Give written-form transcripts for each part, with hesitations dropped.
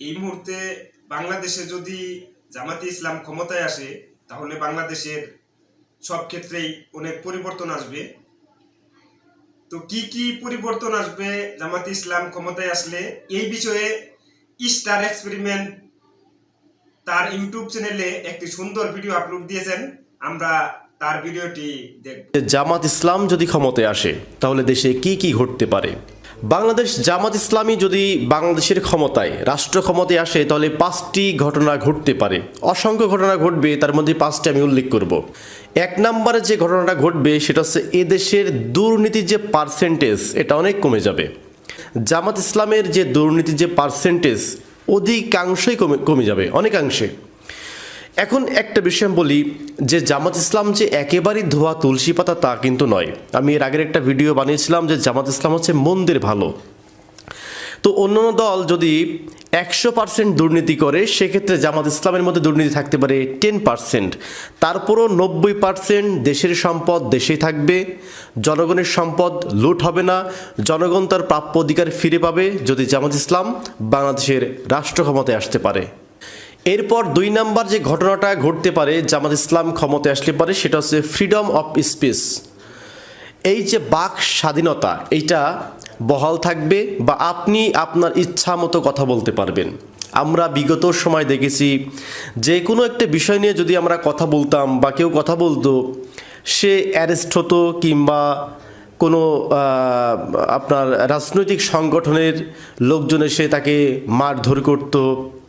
এই মুহূর্তে বাংলাদেশে যদি জামাতে ইসলাম ক্ষমতায় আসে তাহলে বাংলাদেশের সব ক্ষেত্রেই অনেক পরিবর্তন আসবে। তো কি কি পরিবর্তন আসবে জামাতে ইসলাম ক্ষমতায় আসলে, এই বিষয়ে স্টার এক্সপেরিমেন্ট তার ইউটিউব চ্যানেলে একটি সুন্দর ভিডিও আপলোড দিয়েছেন। আমরা তার ভিডিওটি দেখব। জামাত ইসলাম যদি ক্ষমতায় আসে তাহলে দেশে কি কি ঘটতে পারে। বাংলাদেশ জামাত ইসলামী যদি বাংলাদেশের ক্ষমতায় রাষ্ট্র ক্ষমতায় আসে তাহলে 5টি ঘটনা ঘটতে পারে। অসংখ্য ঘটনা ঘটবে, তার মধ্যে 5টি আমি উল্লেখ করব। 1 নম্বরে যে ঘটনাটা ঘটবে সেটা হচ্ছে এদেশের দুর্নীতির যে পার্সেন্টেজ এটা অনেক কমে যাবে। জামাত ইসলামের যে দুর্নীতির যে পার্সেন্টেজ অধিকাংশই কমে যাবে, অনেকাংশে। এখন একটা বিষয় বলি যে জামাত ইসলাম যে একেবারেই ধোয়া তুলসী পাতা তা কিন্তু নয়। আমি এর আগের একটা ভিডিও বানিয়েছিলাম যে জামাত ইসলাম হচ্ছে মন্দের ভালো। তো অন্যান্য দল যদি 100% দুর্নীতি করে সেক্ষেত্রে জামাত ইসলামের মধ্যে দুর্নীতি থাকতে পারে 10%। তারপরও 90% দেশের সম্পদ দেশেই থাকবে, জনগণের সম্পদ লুট হবে না, জনগণ তার প্রাপ্য অধিকার ফিরে পাবে যদি জামাত ইসলাম বাংলাদেশের রাষ্ট্র ক্ষমতায় আসতে পারে। এরপর 2 নাম্বার যে ঘটনাটা ঘটতে পারে জামাত ইসলাম ক্ষমতায় আসলে পারে সেটা হচ্ছে ফ্রিডম অফ স্পিচ। এই যে বাক স্বাধীনতা এইটা বহাল থাকবে বা আপনি আপনার ইচ্ছা মতো কথা বলতে পারবেন। আমরা বিগত সময় দেখেছি যে কোনো একটা বিষয় নিয়ে যদি আমরা কথা বলতাম বা কেউ কথা বলতো সে অ্যারেস্ট হতো, কিংবা কোনো আপনার রাজনৈতিক সংগঠনের লোকজন এসে তাকে মারধর করতো,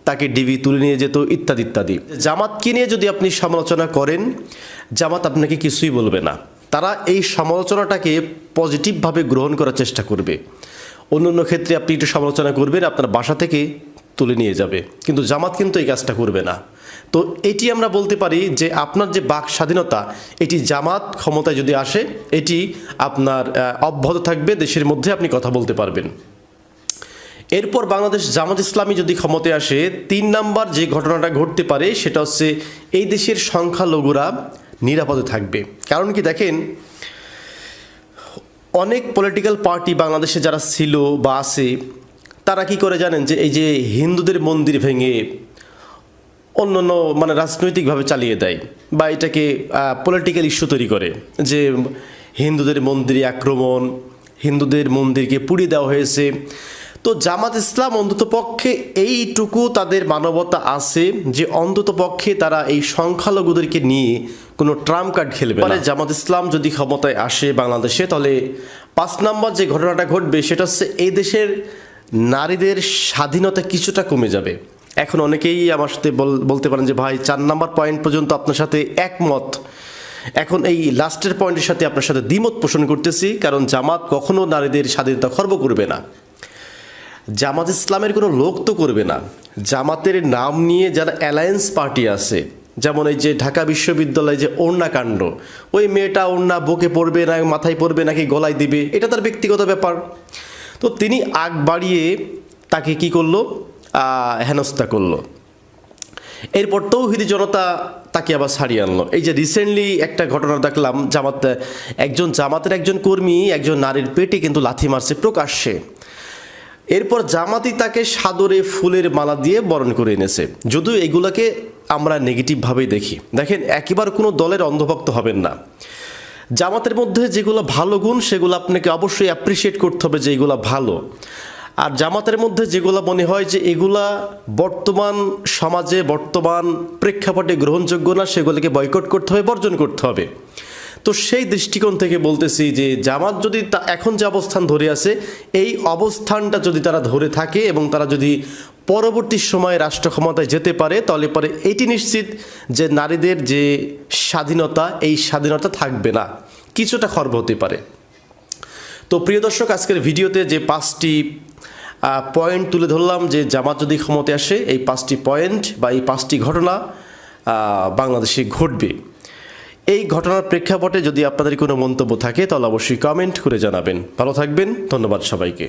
তাকে ডিবি তুলে নিয়ে যেত, ইত্যাদি ইত্যাদি। জামাতকে নিয়ে যদি আপনি সমালোচনা করেন জামাত আপনাকে কিছুই বলবে না। তারা এই সমালোচনাটাকে পজিটিভভাবে গ্রহণ করার চেষ্টা করবে। অন্য ক্ষেত্রে আপনি একটু সমালোচনা করবেন, আপনার বাসা থেকে তুলে নিয়ে যাবে, কিন্তু জামাত কিন্তু এই কাজটা করবে না। তো এটি আমরা বলতে পারি যে আপনার যে বাক স্বাধীনতা এটি জামাত ক্ষমতায় যদি আসে এটি আপনার অব্যাহত থাকবে, দেশের মধ্যে আপনি কথা বলতে পারবেন। এরপর বাংলাদেশ জামাত ইসলামী যদি ক্ষমতায় আসে 3 নাম্বার যে ঘটনাটা ঘটতে পারে সেটা হচ্ছে এই দেশের সংখ্যালঘুরা নিরাপদে থাকবে। কারণ কি দেখেন, অনেক পলিটিক্যাল পার্টি বাংলাদেশে যারা ছিল বা আছে তারা কি করে জানেন, যে এই যে হিন্দুদের মন্দির ভেঙে অন্য মানে রাজনৈতিকভাবে চালিয়ে দেয় বা এটাকে পলিটিক্যাল ইস্যু তৈরি করে যে হিন্দুদের মন্দিরে আক্রমণ, হিন্দুদের মন্দিরকে পুড়িয়ে দেওয়া হয়েছে। তো জামাত ইসলাম অন্ততপক্ষে এইটুকু তাদের মানবতা আছে যে অন্ততপক্ষে তারা এই সংখ্যালঘুদেরকে নিয়ে কোনো ট্রাম্প কার্ড খেলবে না। জামাত ইসলাম যদি ক্ষমতায় আসে বাংলাদেশে তাহলে 5 নম্বর যে ঘটনাটা ঘটবে সেটা হচ্ছে এই দেশের নারীদের স্বাধীনতা কিছুটা কমে যাবে। এখন অনেকেই আমার সাথে বলতে পারেন যে ভাই 4 নম্বর পয়েন্ট পর্যন্ত আপনার সাথে একমত, এখন এই লাস্টের পয়েন্টের সাথে আপনার সাথে দ্বিমত পোষণ করতেছি, কারণ জামাত কখনো নারীদের স্বাধীনতা খর্ব করবে না। জামাত ইসলামের কোনো লোক তো করবে না। জামাতের নাম নিয়ে যারা অ্যালায়েন্স পার্টি আছে, যেমন এই যে ঢাকা বিশ্ববিদ্যালয়ে যে ওড়না কাণ্ড, ওই মেয়েটা ওড়না বুকে পড়বে না মাথায় পড়বে নাকি গলায় দিবে, এটা তার ব্যক্তিগত ব্যাপার। তো তিনি আগ বাড়িয়ে তাকে কি করলো, হেনস্থা করলো। এরপর তৌহিদি জনতা তাকে আবার ছাড়িয়ে আনলো। এই যে রিসেন্টলি একটা ঘটনা দেখলাম, জামাতের একজন কর্মী একজন নারীর পেটে কিন্তু লাথি মারছে প্রকাশ্যে। এরপর জামাতি তাকে সাদরে ফুলের মালা দিয়ে বরণ করে এনেছে। যদিও এগুলোকে আমরা নেগেটিভভাবেই দেখি। দেখেন, একেবারে কোনো দলের অন্ধভক্ত হবেন না। জামাতের মধ্যে যেগুলো ভালো গুণ সেগুলো আপনাকে অবশ্যই অ্যাপ্রিসিয়েট করতে হবে যে এগুলো ভালো। আর জামাতের মধ্যে যেগুলো মনে হয় যে এগুলা বর্তমান সমাজে বর্তমান প্রেক্ষাপটে গ্রহণযোগ্য না, সেগুলোকে বয়কট করতে হবে, বর্জন করতে হবে। তো সেই দৃষ্টিকোণ থেকে বলতেছি যে জামাত যদি এখন যে অবস্থান ধরে আছে এই অবস্থানটা যদি তারা ধরে থাকে এবং তারা যদি পরবর্তী সময়ে রাষ্ট্র ক্ষমতায় যেতে পারে তাহলে পরে এটি নিশ্চিত যে নারীদের যে স্বাধীনতা এই স্বাধীনতা থাকবে না, কিছুটা খর্ব হতে পারে। তো প্রিয় দর্শক, আজকের ভিডিওতে যে 5টি পয়েন্ট তুলে ধরলাম যে জামাত যদি ক্ষমতায় আসে এই 5টি পয়েন্ট বা এই 5টি ঘটনা বাংলাদেশে ঘটবে। এই ঘটনার প্রেক্ষাপটে যদি আপনাদের কোনো মন্তব্য থাকে তাহলে অবশ্যই কমেন্ট করে জানাবেন। ভালো থাকবেন, ধন্যবাদ সবাইকে।